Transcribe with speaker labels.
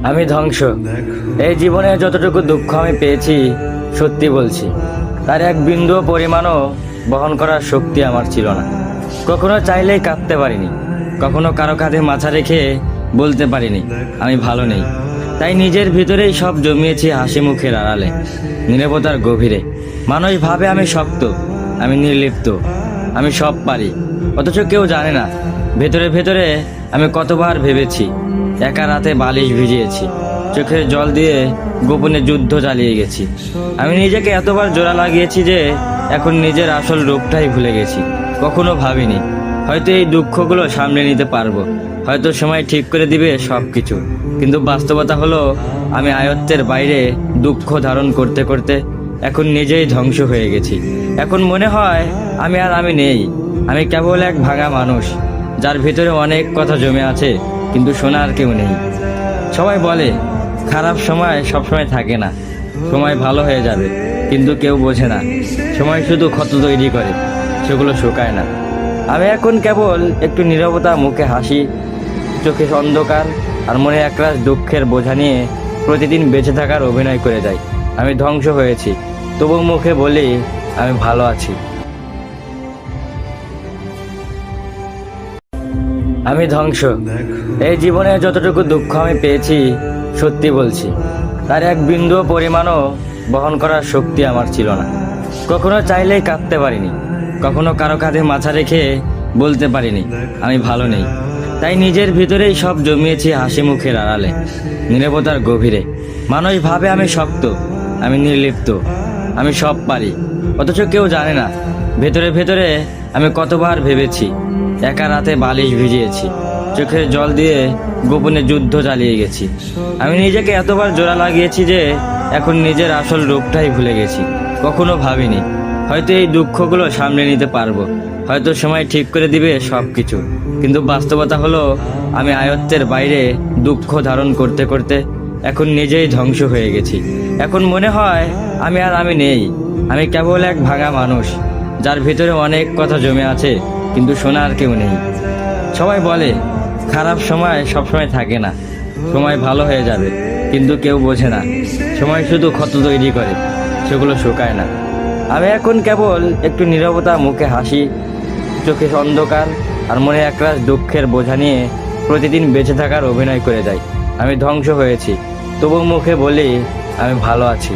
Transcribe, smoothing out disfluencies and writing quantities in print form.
Speaker 1: আমি ধ্বংস। এই জীবনে যতটুকু দুঃখ আমি পেয়েছি, সত্যি বলছি, তার এক বিন্দু পরিমাণও বহন করার শক্তি আমার ছিল না। কখনো চাইলেই কাঁদতে পারিনি, কখনো কারো কাঁধে মাথা রেখে বলতে পারিনি আমি ভালো নেই। তাই নিজের ভিতরেই সব জমিয়েছি হাসি মুখের আড়ালে, নীরবতার গভীরে। মানুষ ভাবে আমি শক্ত, আমি নির্লিপ্ত, আমি সব পারি, অথচ কেউ জানে না ভেতরে ভেতরে আমি কতবার ভেবেছি। একা রাতে বালিশ ভিজিয়েছি, চোখের জল দিয়ে গোপনে যুদ্ধ চালিয়ে গেছি। আমি নিজেকে এতবার জোড়া লাগিয়েছি যে এখন নিজের আসল রূপটাই ভুলে গেছি। কখনো ভাবিনি হয়তো এই দুঃখগুলো সামলে নিতে পারবো, হয়তো সময় ঠিক করে দিবে সব কিছু। কিন্তু বাস্তবতা হলো আমি আয়ত্তের বাইরে দুঃখ ধারণ করতে করতে এখন নিজেই ধ্বংস হয়ে গেছি। এখন মনে হয় আমি নেই, আমি কেবল এক ভাঙা মানুষ, যার ভিতরে অনেক কথা জমে আছে কিন্তু শোনার কেউ নেই। সবাই বলে খারাপ সময় সবসময় থাকে না, সময় ভালো হয়ে যাবে, কিন্তু কেউ বোঝে না সময় শুধু ক্ষত তৈরি করে, সেগুলো শুকায় না। আমি এখন কেবল একটু নীরবতা, মুখে হাসি, চোখে অন্ধকার আর মনে একরাশ দুঃখের বোঝা নিয়ে প্রতিদিন বেঁচে থাকার অভিনয় করে যাই। আমি ধ্বংস হয়েছি, তবু মুখে বলি আমি ভালো আছি। আমি ধ্বংস। এই জীবনে যতটুকু দুঃখ আমি পেয়েছি, সত্যি বলছি, তার এক বিন্দু পরিমাণও বহন করার শক্তি আমার ছিল না। কখনো চাইলেই কাঁদতে পারিনি, কখনো কারো কাঁধে মাথা রেখে বলতে পারিনি আমি ভালো নেই। তাই নিজের ভিতরেই সব জমিয়েছি হাসি মুখের আড়ালে, নীরবতার গভীরে। মানুষ ভাবে আমি শক্ত, আমি নির্লিপ্ত, আমি সব পারি, অথচ কেউ জানে না ভেতরে ভেতরে আমি কতবার ভেবেছি। একা রাতে বালিশ ভিজিয়েছি, চোখের জল দিয়ে গোপনে যুদ্ধ চালিয়ে গেছি। আমি নিজেকে এতবার জোড়া লাগিয়েছি যে এখন নিজের আসল রূপটাই ভুলে গেছি। কখনো ভাবিনি হয়তো এই দুঃখগুলো সামলে নিতে পারবো, হয়তো সময় ঠিক করে দিবে সব কিছু। কিন্তু বাস্তবতা হলো আমি আয়ত্তের বাইরে দুঃখ ধারণ করতে করতে এখন নিজেই ধ্বংস হয়ে গেছি। এখন মনে হয় আমি নেই, আমি কেবল এক ভাঙা মানুষ, যার ভিতরে অনেক কথা জমে আছে কিন্তু শোনার কেউ নেই। সবাই বলে খারাপ সময় সবসময় থাকে না, সময় ভালো হয়ে যাবে, কিন্তু কেউ বোঝে না সময় শুধু ক্ষত তৈরি করে, সেগুলো শুকায় না। আমি এখন কেবল একটু নীরবতা, মুখে হাসি, চোখে অন্ধকার আর মনে একরাশ দুঃখের বোঝা নিয়ে প্রতিদিন বেঁচে থাকার অভিনয় করে যাই। আমি ধ্বংস হয়েছি, তবু মুখে বলি আমি ভালো আছি।